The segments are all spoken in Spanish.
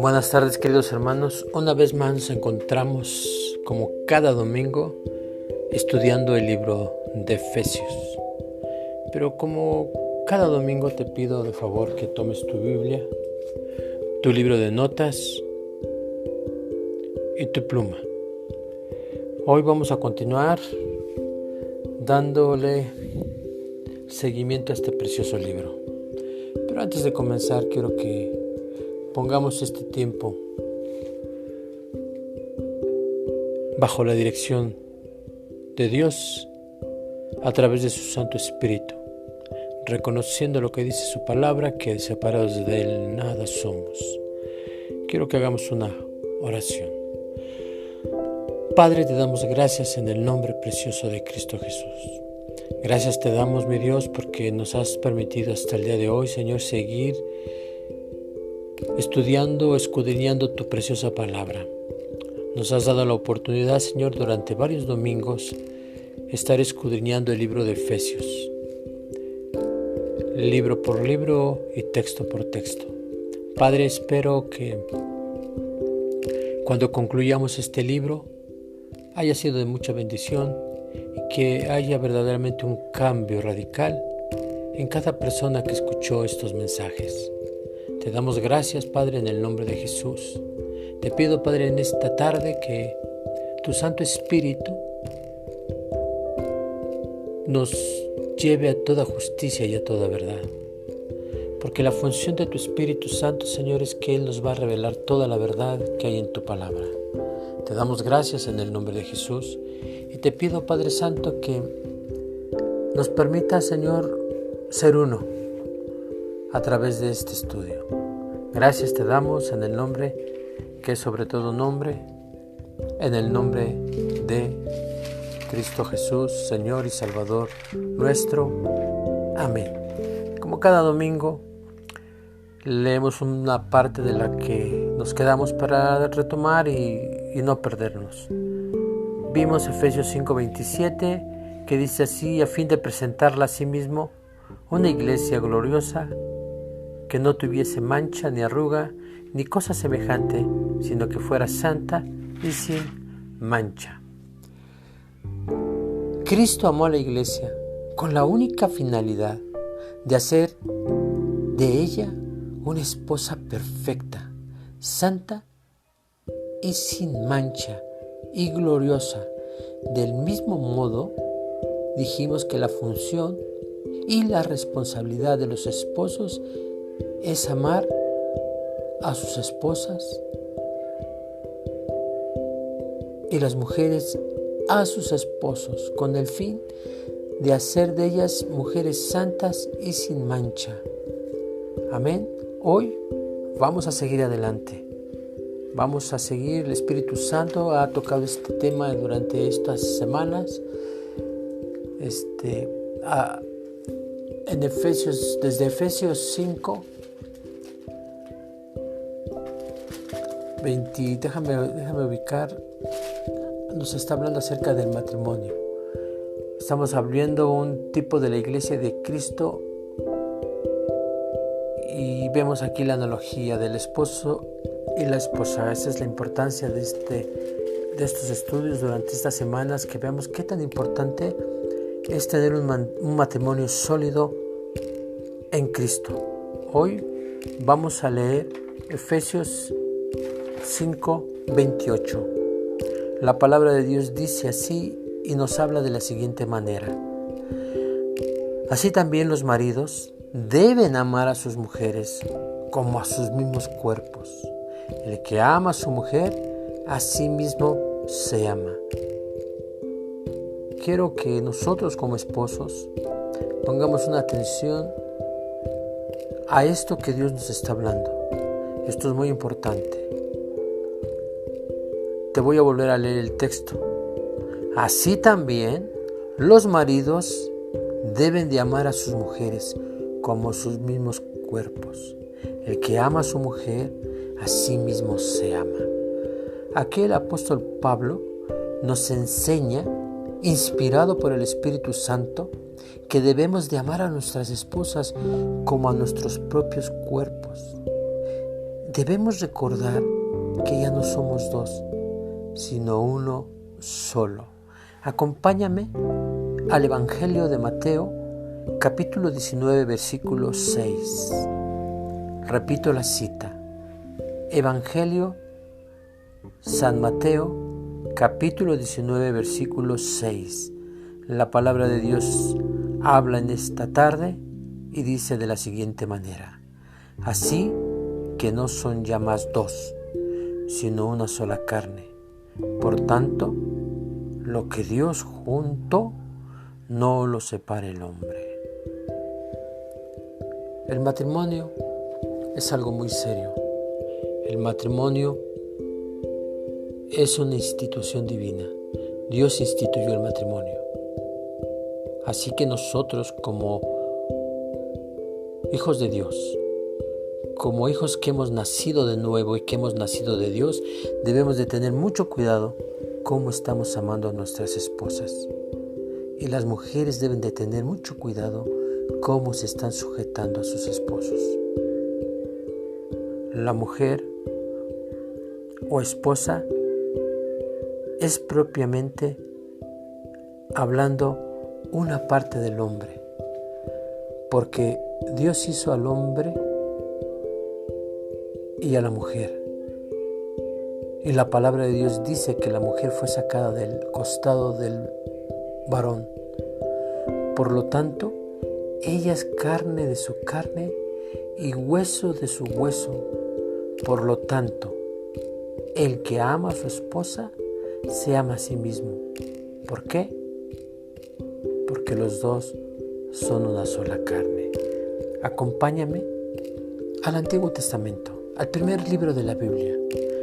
Buenas tardes, queridos hermanos. Una vez más nos encontramos, como cada domingo, estudiando el libro de Efesios. Pero como cada domingo te pido de favor que tomes tu Biblia, tu libro de notas y tu pluma. Hoy vamos a continuar dándole seguimiento a este precioso libro. Pero antes de comenzar, quiero que pongamos este tiempo bajo la dirección de Dios a través de su Santo Espíritu, reconociendo lo que dice su palabra, que separados de Él nada somos. Quiero que hagamos una oración. Padre, te damos gracias en el nombre precioso de Cristo Jesús. Gracias te damos, mi Dios, porque nos has permitido hasta el día de hoy, Señor, seguir estudiando, escudriñando tu preciosa palabra. Nos has dado la oportunidad, Señor, durante varios domingos, estar escudriñando el libro de Efesios, libro por libro y texto por texto. Padre, espero que cuando concluyamos este libro haya sido de mucha bendición y que haya verdaderamente un cambio radical en cada persona que escuchó estos mensajes. Te damos gracias, Padre, en el nombre de Jesús. Te pido, Padre, en esta tarde que tu Santo Espíritu nos lleve a toda justicia y a toda verdad. Porque la función de tu Espíritu Santo, Señor, es que Él nos va a revelar toda la verdad que hay en tu palabra. Te damos gracias en el nombre de Jesús y te pido, Padre Santo, que nos permita, Señor, ser uno a través de este estudio. Gracias te damos en el nombre que es sobre todo nombre, en el nombre de Cristo Jesús, Señor y Salvador nuestro. Amén. Como cada domingo, leemos una parte de la que nos quedamos para retomar y no perdernos. Vimos Efesios 5:27, que dice así: a fin de presentarla a sí mismo una iglesia gloriosa, que no tuviese mancha ni arruga ni cosa semejante, sino que fuera santa y sin mancha. Cristo amó a la iglesia con la única finalidad de hacer de ella una esposa perfecta, santa y sin mancha y gloriosa. Del mismo modo, dijimos que la función y la responsabilidad de los esposos es amar a sus esposas y las mujeres a sus esposos, con el fin de hacer de ellas mujeres santas y sin mancha. Amén. Hoy vamos a seguir adelante. Vamos a seguir. El Espíritu Santo ha tocado este tema durante estas semanas. En Efesios, desde Efesios 5, 20, déjame ubicar, nos está hablando acerca del matrimonio. Estamos hablando un tipo de la iglesia de Cristo y vemos aquí la analogía del esposo y la esposa. Esa es la importancia de estos estudios durante estas semanas, que veamos qué tan importante es tener un matrimonio sólido en Cristo. Hoy vamos a leer Efesios 5:28. La palabra de Dios dice así y nos habla de la siguiente manera: así también los maridos deben amar a sus mujeres como a sus mismos cuerpos. El que ama a su mujer, a sí mismo se ama. Quiero que nosotros como esposos pongamos una atención a esto que Dios nos está hablando. Esto es muy importante. Te voy a volver a leer el texto. Así también los maridos deben de amar a sus mujeres como sus mismos cuerpos. El que ama a su mujer, a sí mismo se ama. Aquí el apóstol Pablo nos enseña, inspirado por el Espíritu Santo, que debemos de amar a nuestras esposas como a nuestros propios cuerpos. debemos recordar que ya no somos dos, sino uno solo. Acompáñame al Evangelio de Mateo, capítulo 19, versículo 6. Repito la cita. Evangelio San Mateo, capítulo 19, versículo 6. La palabra de Dios habla en esta tarde y dice de la siguiente manera: así que no son ya más dos, sino una sola carne. Por tanto, lo que Dios juntó, no lo separe el hombre. El matrimonio es algo muy serio. El matrimonio es una institución divina. Dios instituyó el matrimonio. Así que nosotros, como hijos de Dios, como hijos que hemos nacido de nuevo y que hemos nacido de Dios, debemos de tener mucho cuidado cómo estamos amando a nuestras esposas. Y las mujeres deben de tener mucho cuidado cómo se están sujetando a sus esposos. La mujer o esposa es propiamente hablando una parte del hombre, porque Dios hizo al hombre y a la mujer. Y la palabra de Dios dice que la mujer fue sacada del costado del varón. Por lo tanto, ella es carne de su carne y hueso de su hueso. Por lo tanto, el que ama a su esposa se ama a sí mismo. ¿Por qué? Porque los dos son una sola carne. Acompáñame al Antiguo Testamento, al primer libro de la Biblia,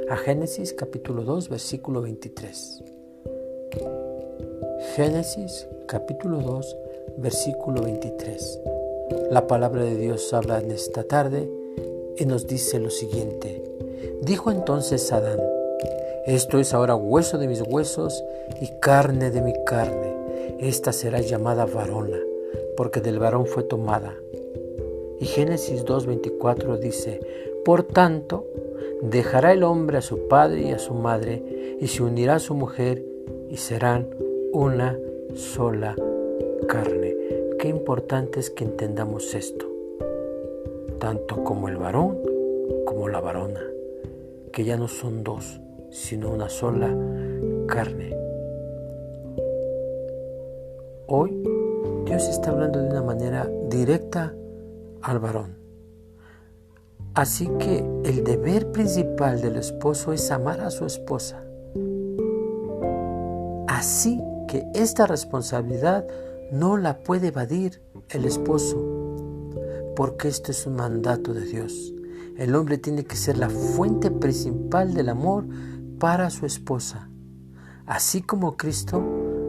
a Génesis capítulo 2, versículo 23. Génesis capítulo 2, versículo 23. La palabra de Dios habla en esta tarde y nos dice lo siguiente: dijo entonces Adán: esto es ahora hueso de mis huesos y carne de mi carne. Esta será llamada varona, porque del varón fue tomada. Y Génesis 2:24 dice: por tanto, dejará el hombre a su padre y a su madre, y se unirá a su mujer, y serán una sola carne. Qué importante es que entendamos esto, tanto como el varón como la varona, que ya no son dos, sino una sola carne. Hoy Dios está hablando de una manera directa al varón. Así que el deber principal del esposo es amar a su esposa. Así que esta responsabilidad no la puede evadir el esposo, porque esto es un mandato de Dios. El hombre tiene que ser la fuente principal del amor para su esposa. Así como Cristo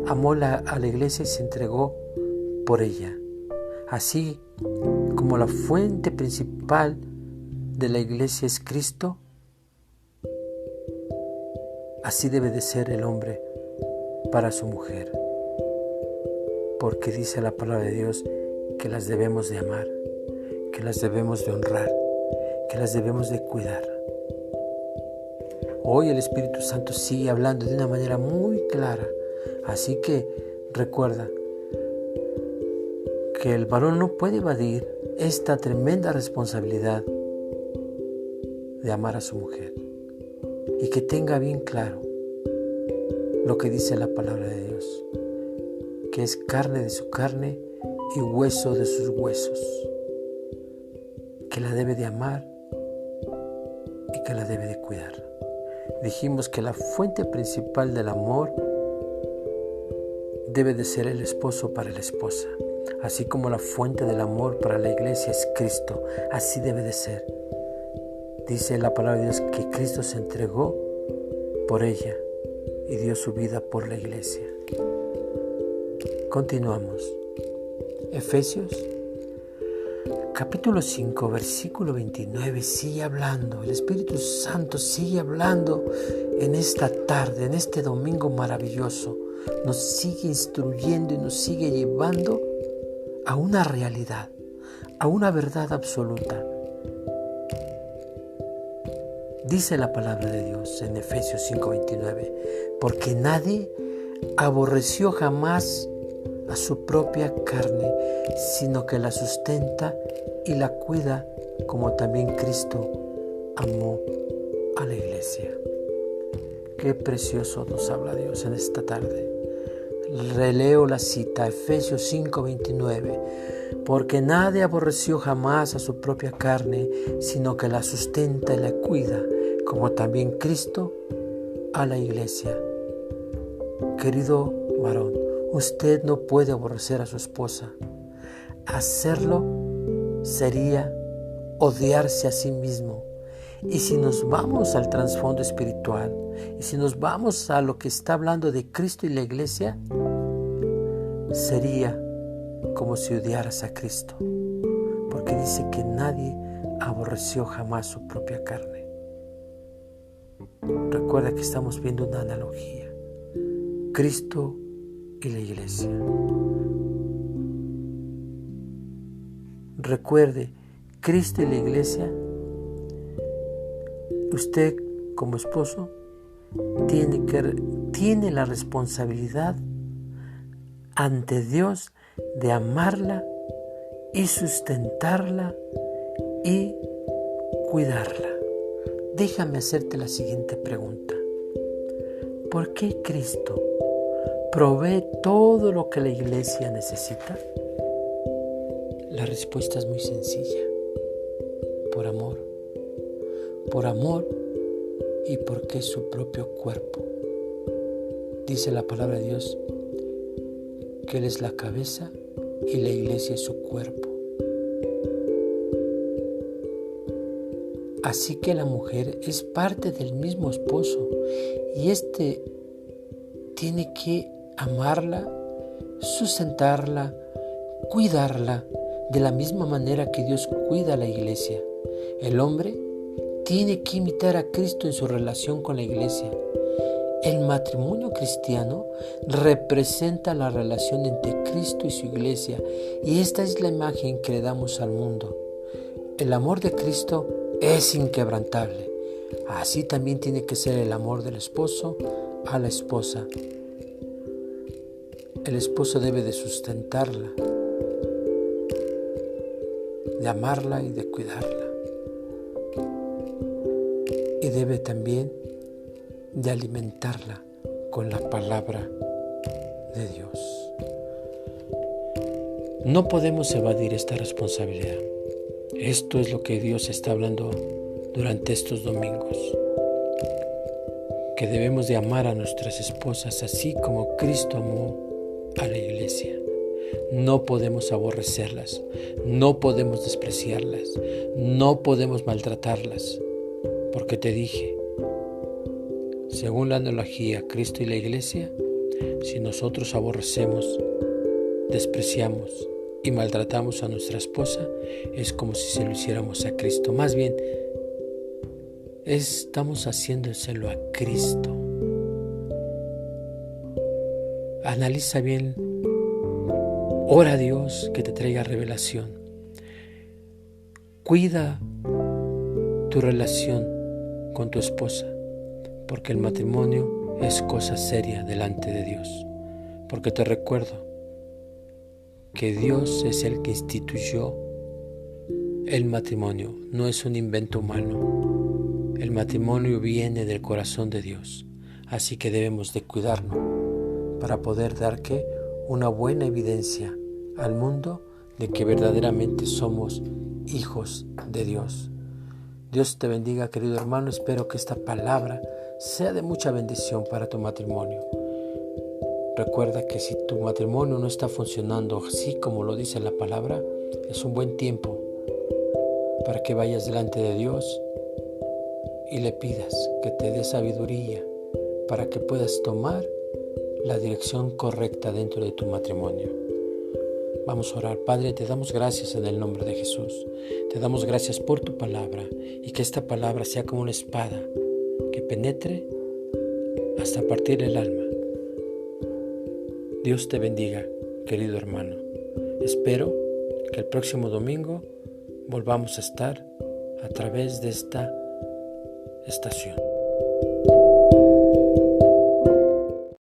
amó a la iglesia y se entregó por ella. Así como la fuente principal de la iglesia es Cristo, así debe de ser el hombre para su mujer. Porque dice la palabra de Dios que las debemos de amar, que las debemos de honrar, que las debemos de cuidar. Hoy el Espíritu Santo sigue hablando de una manera muy clara. Así que recuerda que el varón no puede evadir esta tremenda responsabilidad de amar a su mujer, y que tenga bien claro lo que dice la palabra de Dios, que es carne de su carne y hueso de sus huesos, que la debe de amar y que la debe de cuidar. Dijimos que la fuente principal del amor debe de ser el esposo para la esposa, así como la fuente del amor para la iglesia es Cristo. Así debe de ser. Dice la palabra de Dios que Cristo se entregó por ella y dio su vida por la iglesia. Continuamos. Efesios capítulo 5, versículo 29 sigue hablando. El Espíritu Santo sigue hablando en esta tarde, en este domingo maravilloso. Nos sigue instruyendo y nos sigue llevando a una realidad, a una verdad absoluta. Dice la palabra de Dios en Efesios 5:29, porque nadie aborreció jamás a su propia carne, sino que la sustenta y la cuida, como también Cristo amó a la iglesia. Qué precioso nos habla Dios en esta tarde. Releo la cita, Efesios 5:29, porque nadie aborreció jamás a su propia carne, sino que la sustenta y la cuida, como también Cristo a la iglesia. Querido varón, usted no puede aborrecer a su esposa. Hacerlo sería odiarse a sí mismo. Y si nos vamos al trasfondo espiritual, y si nos vamos a lo que está hablando de Cristo y la iglesia, sería como si odiaras a Cristo, porque dice que nadie aborreció jamás su propia carne. Recuerda que estamos viendo una analogía, Cristo y la iglesia. Recuerde, Cristo y la iglesia, usted como esposo tiene la responsabilidad ante Dios de amarla y sustentarla y cuidarla. Déjame hacerte la siguiente pregunta. ¿Por qué Cristo provee todo lo que la iglesia necesita? La respuesta es muy sencilla. Por amor. Por amor y porque es su propio cuerpo. Dice la palabra de Dios que Él es la cabeza y la iglesia es su cuerpo. Así que la mujer es parte del mismo esposo y éste tiene que amarla, sustentarla, cuidarla de la misma manera que Dios cuida a la iglesia. El hombre tiene que imitar a Cristo en su relación con la iglesia. El matrimonio cristiano representa la relación entre Cristo y su iglesia, y esta es la imagen que le damos al mundo. El amor de Cristo es inquebrantable. Así también tiene que ser el amor del esposo a la esposa. El esposo debe de sustentarla, de amarla y de cuidarla. Y debe también de alimentarla con la palabra de Dios. No podemos evadir esta responsabilidad. Esto es lo que Dios está hablando durante estos domingos. Que debemos de amar a nuestras esposas así como Cristo amó a la iglesia. No podemos aborrecerlas, no podemos despreciarlas, no podemos maltratarlas, porque te dije, según la analogía Cristo y la iglesia, si nosotros aborrecemos, despreciamos y maltratamos a nuestra esposa, es como si se lo hiciéramos a Cristo. Más bien, estamos haciéndoselo a Cristo. Analiza bien, ora a Dios que te traiga revelación. Cuida tu relación con tu esposa, porque el matrimonio es cosa seria delante de Dios. Porque te recuerdo que Dios es el que instituyó el matrimonio, no es un invento humano. El matrimonio viene del corazón de Dios, así que debemos de cuidarnos para poder dar una buena evidencia al mundo de que verdaderamente somos hijos de Dios. Dios te bendiga, querido hermano. Espero que esta palabra sea de mucha bendición para tu matrimonio. Recuerda que si tu matrimonio no está funcionando así como lo dice la palabra, es un buen tiempo para que vayas delante de Dios y le pidas que te dé sabiduría para que puedas tomar la dirección correcta dentro de tu matrimonio. Vamos a orar. Padre, te damos gracias en el nombre de Jesús. Te damos gracias por tu palabra y que esta palabra sea como una espada que penetre hasta partir el alma. Dios te bendiga, querido hermano. Espero que el próximo domingo volvamos a estar a través de esta estación.